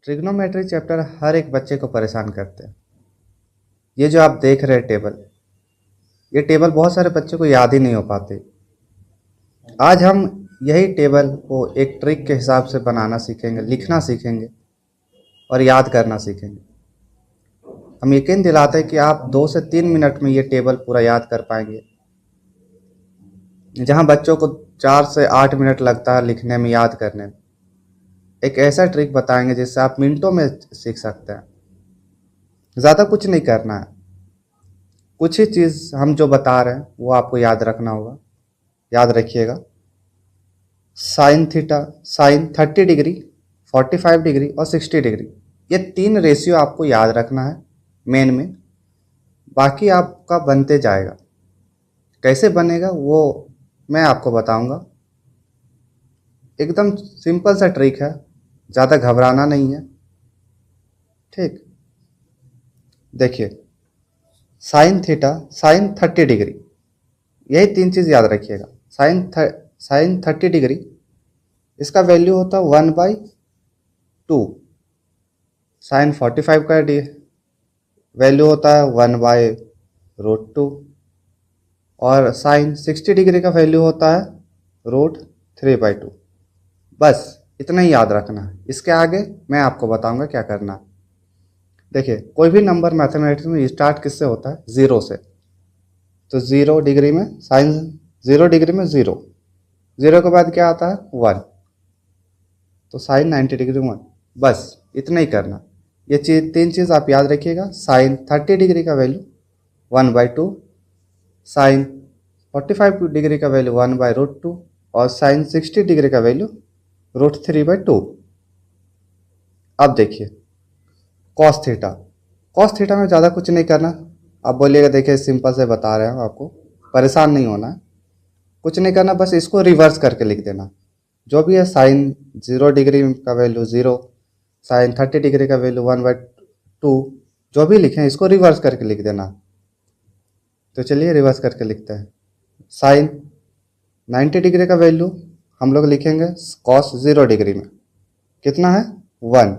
Trigonometry chapter हर एक बच्चे को परेशान करते हैं। ये जो आप देख रहे हैं टेबल, ये टेबल बहुत सारे बच्चों को याद ही नहीं हो पाते। आज हम यही टेबल को एक ट्रिक के हिसाब से बनाना सीखेंगे, लिखना सीखेंगे और याद करना सीखेंगे। हम यकीन दिलाते हैं कि आप 2 से 3 मिनट में ये टेबल पूरा याद कर पाएंगे, जहां बच्चों को 4 से 8 मिनट लगता है लिखने में, याद करने में। एक ऐसा ट्रिक बताएंगे जिससे आप मिनटों में सीख सकते हैं। ज़्यादा कुछ नहीं करना है, कुछ ही चीज़ हम जो बता रहे हैं वो आपको याद रखना होगा। याद रखिएगा, sine theta, sine 30 degree, 45 degree और 60 डिग्री, ये 3 रेशियो आपको याद रखना है मेन में। बाकी आपका बनते जाएगा। कैसे बनेगा वो मैं आपको बताऊंगा। एकदम सिंपल सा ट्रिक है, ज़्यादा घबराना नहीं है। ठीक, देखिए, साइन थीटा, साइन 30 डिग्री, यही 3 चीज़ याद रखिएगा। साइन 30 डिग्री, इसका वैल्यू होता है 1/2। साइन 45 का वैल्यू होता है 1/√2। और साइन 60 डिग्री का वैल्यू होता है √3/2। बस इतना ही याद रखना है। इसके आगे मैं आपको बताऊंगा क्या करना है। देखिए, कोई भी नंबर मैथमेटिक्स में स्टार्ट किससे होता है? 0 से। तो 0 डिग्री में साइन, 0 डिग्री में 0, 0 के बाद क्या आता है? 1। तो साइन 90 डिग्री 1। बस इतना ही करना। ये 3 चीज़ आप याद रखिएगा। साइन 30 डिग्री का वैल्यू 1/2, साइन 45 डिग्री का वैल्यू 1/√2 और साइन 60 डिग्री का वैल्यू √3/2। अब देखिए, कॉस थीटा। कॉस थीटा में ज़्यादा कुछ नहीं करना। आप बोलिएगा देखिए सिंपल से बता रहे हैं, आपको परेशान नहीं होना है। कुछ नहीं करना, बस इसको रिवर्स करके लिख देना। जो भी है, साइन 0 डिग्री का वैल्यू 0, साइन 30 डिग्री का वैल्यू 1/2, जो भी लिखें इसको रिवर्स करके लिख देना। तो चलिए रिवर्स करके लिखते हैं। साइन 90 डिग्री का वैल्यू हम लोग लिखेंगे कॉस 0 डिग्री में, कितना है? 1।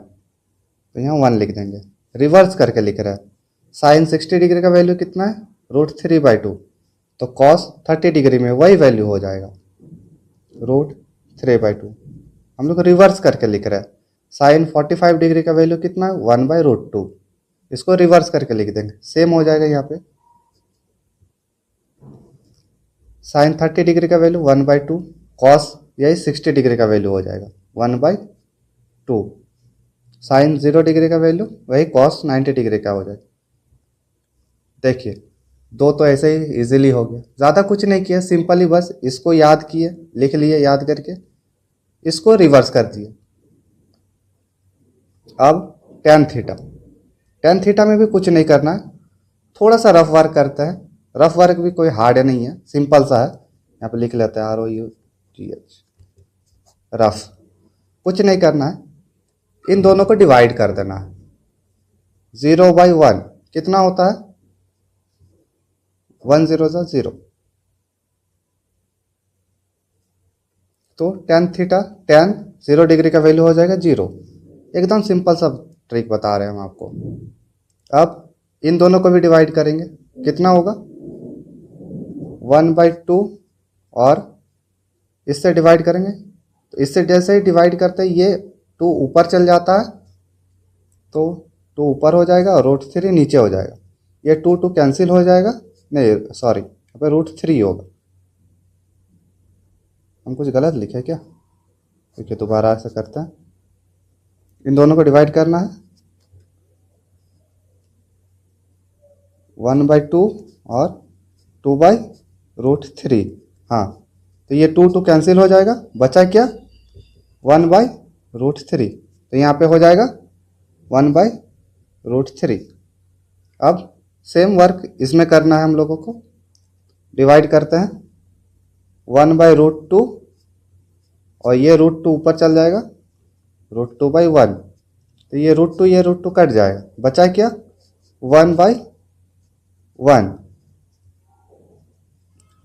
तो यहाँ 1 लिख देंगे। रिवर्स करके लिख रहा है। साइन 60 डिग्री का वैल्यू कितना है? √3/2। तो कॉस 30 डिग्री में वही वैल्यू हो जाएगा, √3/2। हम लोग रिवर्स करके लिख रहे हैं। साइन 45 डिग्री का वैल्यू कितना है? 1/√2। इसको रिवर्स करके लिख देंगे, सेम हो जाएगा। यहाँ पे साइन 30 डिग्री का वैल्यू 1/2, कॉस यही 60 डिग्री का वैल्यू हो जाएगा 1/2। साइन 0 डिग्री का वैल्यू वही कॉस 90 डिग्री का हो जाएगा। देखिए, 2 तो ऐसे ही इजीली हो गया। ज़्यादा कुछ नहीं किया, सिंपली बस इसको याद किए, लिख लिए याद करके, इसको रिवर्स कर दिए। अब टेन थीटा। टेन थीटा में भी कुछ नहीं करना है, थोड़ा सा रफ वर्क करता है। रफ वर्क भी कोई हार्ड नहीं है, सिंपल सा है। यहाँ पे लिख लेते हैं ROUGH, रफ। कुछ नहीं करना है, इन दोनों को डिवाइड कर देना है। 0/1 कितना होता है? 1 0 0। तो टेन थीटा, टेन 0 डिग्री का वैल्यू हो जाएगा 0। एकदम सिंपल सा ट्रिक बता रहे हैं हम आपको। अब इन दोनों को भी डिवाइड करेंगे, कितना होगा? 1/2। और इससे डिवाइड करेंगे, तो इससे जैसे ही डिवाइड करते हैं ये 2 ऊपर चल जाता है, तो 2 ऊपर हो जाएगा और √3 नीचे हो जाएगा। ये 2 कैंसिल हो जाएगा, नहीं सॉरी, यहाँ पे √3 होगा। हम कुछ गलत लिखे क्या? देखिए दोबारा ऐसा करते हैं। इन दोनों को डिवाइड करना है, 1/2 और 2/√3। हाँ, तो ये 2 कैंसिल हो जाएगा, बचा क्या? 1/√3। तो यहाँ पे हो जाएगा 1/√3। अब सेम वर्क इसमें करना है हम लोगों को। डिवाइड करते हैं, 1/√2 और ये √2 ऊपर चल जाएगा, √2/1। तो ये √2 कट जाएगा, बचा क्या? 1/1।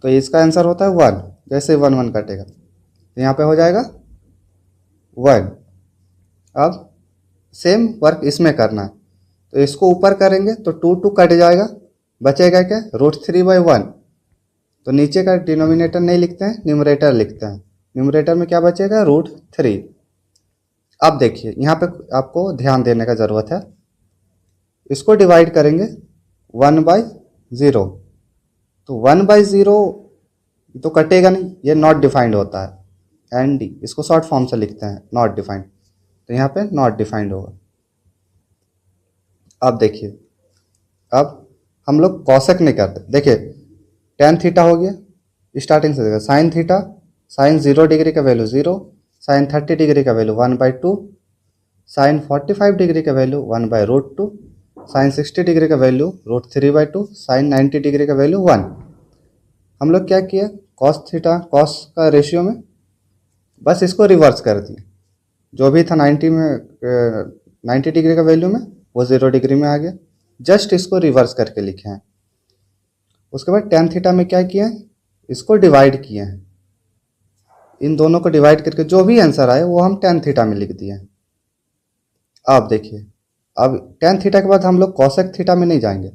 तो इसका आंसर होता है 1। जैसे 1 1 कटेगा तो यहाँ पे हो जाएगा 1। अब सेम वर्क इसमें करना है। तो इसको ऊपर करेंगे तो 2 कट जाएगा, बचेगा क्या, √3/1। तो नीचे का डिनोमिनेटर नहीं लिखते हैं, न्यूमरेटर लिखते हैं। न्यूमरेटर में क्या बचेगा, √3। अब देखिए यहाँ पे आपको ध्यान देने का ज़रूरत है। इसको डिवाइड करेंगे 1/0। तो 1/0 तो कटेगा नहीं, ये नॉट डिफाइंड होता है। एन डी इसको शॉर्ट फॉर्म से लिखते हैं, नॉट डिफाइंड। तो यहाँ पे नॉट डिफाइंड होगा। अब देखिए, अब हम लोग कॉसेक नहीं करते। देखिए tan थीटा हो गया, स्टार्टिंग से देखा साइन थीटा, साइन 0 डिग्री का वैल्यू 0, साइन 30 डिग्री का वैल्यू 1/2, साइन 45 डिग्री का वैल्यू 1/√2, साइन 60 डिग्री का वैल्यू √3/2, साइन 90 डिग्री का वैल्यू 1। हम लोग क्या किया, कॉस थीटा कॉस का रेशियो में बस इसको रिवर्स कर दिए। जो भी था 90 डिग्री का वैल्यू में, वो 0 डिग्री में आ गया। जस्ट इसको रिवर्स करके लिखे हैं। उसके बाद tan थीटा में क्या किया है, इसको डिवाइड किए हैं। इन दोनों को डिवाइड करके जो भी आंसर आए वो हम tan थीटा में लिख दिए हैं। अब देखिए, अब tan थीटा के बाद हम लोग कॉसेक थीटा में नहीं जाएंगे,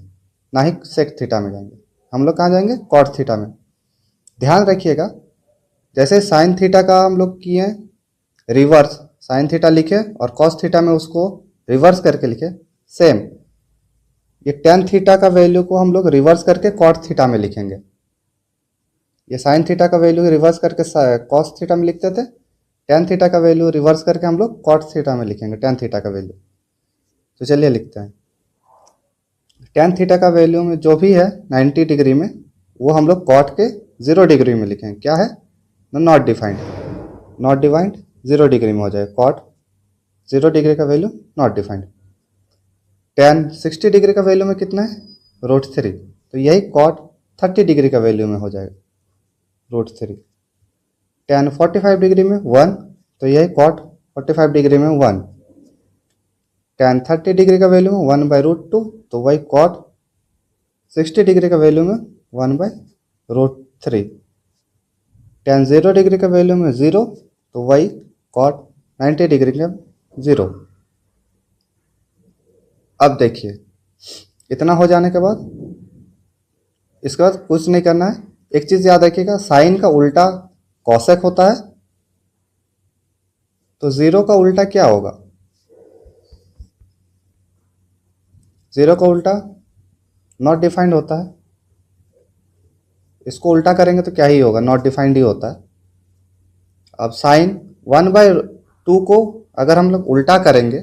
ना ही सेक थीटा में जाएंगे। हम लोग कहाँ जाएंगे, कॉट थीटा में। ध्यान रखिएगा, जैसे साइन थीटा का हम लोग किए हैं रिवर्स, साइन थीटा लिखे और कॉस थीटा में उसको रिवर्स करके लिखे, सेम ये tan थीटा का वैल्यू को हम लोग रिवर्स करके कॉट थीटा में लिखेंगे। ये साइन थीटा का वैल्यू रिवर्स करके कॉस थीटा में लिखते थे, tan थीटा का वैल्यू रिवर्स करके हम लोग कॉट थीटा में लिखेंगे, tan थीटा का वैल्यू। तो चलिए लिखते हैं, tan थीटा का वैल्यू में जो भी है 90 डिग्री में, वो हम लोग कॉट के 0 डिग्री में लिखेंगे। क्या है, not defined. Not defined 0 degree में हो जाएगा, कॉट 0 डिग्री का value not defined. tan 60 degree का वैल्यू में कितना है, √3। तो यही कॉट 30 डिग्री का वैल्यू में हो जाएगा, √3। tan 45 डिग्री में 1, तो यही कॉट 45 डिग्री में 1। tan 30 डिग्री का वैल्यू में 1/√2, तो वही कॉट 60 डिग्री का वैल्यू में 1/√3। tan 0 डिग्री का वैल्यू में 0, तो वही कॉट 90 डिग्री का 0। अब देखिए, इतना हो जाने के बाद इसके बाद कुछ नहीं करना है। एक चीज़ याद रखिएगा, साइन का उल्टा कॉसेक होता है, तो 0 का उल्टा क्या होगा, 0 का उल्टा नॉट डिफाइंड होता है। इसको उल्टा करेंगे तो क्या ही होगा, नॉट डिफाइंड ही होता है। अब साइन 1/2 को अगर हम लोग उल्टा करेंगे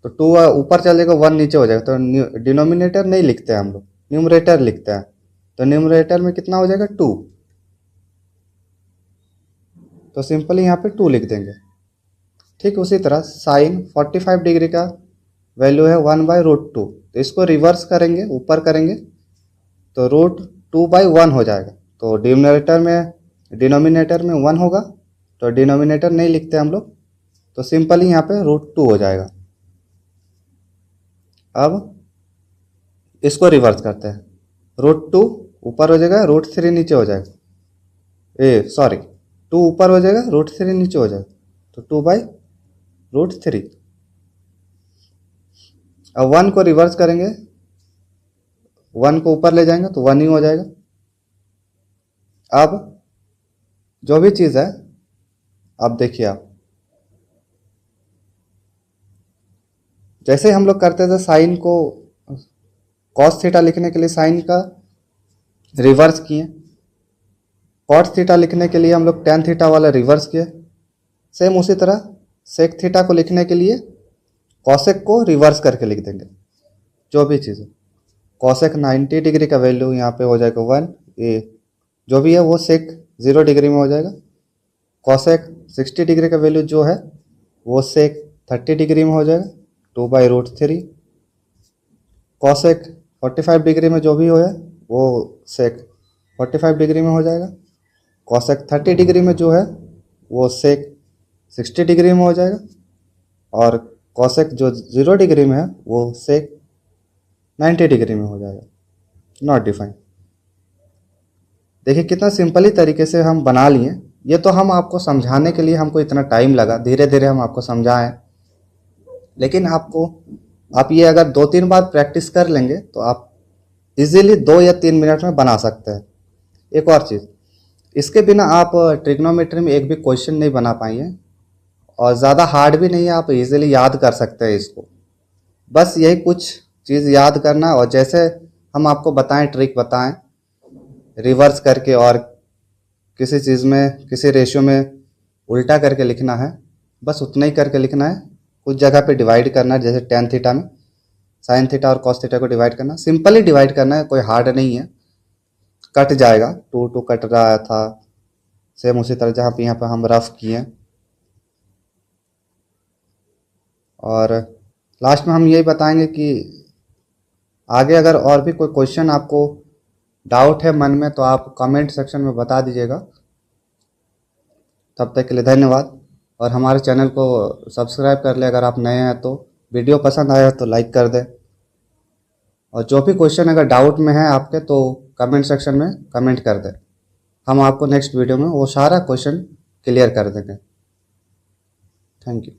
तो 2 ऊपर चलेगा, 1 नीचे हो जाएगा। तो डिनोमिनेटर नहीं लिखते हैं हम लोग, न्यूमरेटर लिखते हैं। तो न्यूमरेटर में कितना हो जाएगा, 2। तो सिंपली यहाँ पे 2 लिख देंगे। ठीक उसी तरह साइन 45 डिग्री का वैल्यू है 1/√2, तो इसको रिवर्स करेंगे, ऊपर करेंगे तो √2/1 हो जाएगा। तो डिनोमिनेटर में 1 होगा, तो डिनोमिनेटर नहीं लिखते हम लोग, तो सिंपली यहाँ पे √2 हो जाएगा। अब इसको रिवर्स करते हैं, √2 ऊपर हो जाएगा, √3 नीचे हो जाएगा, 2 ऊपर हो जाएगा, √3 नीचे हो जाएगा, तो 2/√3। अब 1 को रिवर्स करेंगे, 1 को ऊपर ले जाएंगे तो 1 ही हो जाएगा। अब जो भी चीज़ है, अब देखिए आप, जैसे हम लोग करते थे साइन को कॉस थीटा लिखने के लिए साइन का रिवर्स किए, कॉट थीटा लिखने के लिए हम लोग tan थीटा वाला रिवर्स किए। सेम उसी तरह सेक थीटा को लिखने के लिए कॉसेक को रिवर्स करके लिख देंगे। जो भी चीज़ है, कॉसेक 90 डिग्री का वैल्यू यहाँ पे हो जाएगा 1, ये जो भी है वो सेक 0 डिग्री में हो जाएगा। कॉसेक 60 डिग्री का वैल्यू जो है वो सेक 30 डिग्री में हो जाएगा, 2/√3। कॉसेक 45 डिग्री में जो भी हो है वो सेक 45 डिग्री में हो जाएगा। कॉसेक 30 डिग्री में जो है वो सेक 60 डिग्री में हो जाएगा। और कॉसेक जो 0 डिग्री में है वो सेक 90 डिग्री में हो जाएगा, नॉट डिफाइंड। देखिए कितना सिंपली तरीके से हम बना लिए। ये तो हम आपको समझाने के लिए हमको इतना टाइम लगा, धीरे धीरे हम आपको समझाएं। लेकिन आप ये अगर 2-3 बार प्रैक्टिस कर लेंगे तो आप इजीली 2 या 3 मिनट में बना सकते हैं। एक और चीज़, इसके बिना आप ट्रिग्नोमेट्री में एक भी क्वेश्चन नहीं बना पाएंगे, और ज़्यादा हार्ड भी नहीं है, आप इजीली याद कर सकते हैं इसको। बस यही कुछ चीज़ याद करना, और जैसे हम आपको बताएं, ट्रिक बताएं रिवर्स करके, और किसी चीज़ में किसी रेशियो में उल्टा करके लिखना है, बस उतना ही करके लिखना है। कुछ जगह पे डिवाइड करना है, जैसे टेन थीटा में साइन थीटा और कॉस थीटा को डिवाइड करना, सिंपली डिवाइड करना है, कोई हार्ड नहीं है। कट जाएगा, टू टू कट रहा था, सेम उसी तरह जहाँ पे यहाँ पे हम रफ किए। और लास्ट में हम यही बताएंगे कि आगे अगर और भी कोई क्वेश्चन आपको डाउट है मन में तो आप कमेंट सेक्शन में बता दीजिएगा। तब तक के लिए धन्यवाद, और हमारे चैनल को सब्सक्राइब कर ले अगर आप नए हैं तो। वीडियो पसंद आया तो लाइक कर दें, और जो भी क्वेश्चन अगर डाउट में है आपके तो कमेंट सेक्शन में कमेंट कर दें, हम आपको नेक्स्ट वीडियो में वो सारा क्वेश्चन क्लियर कर देंगे। Thank you.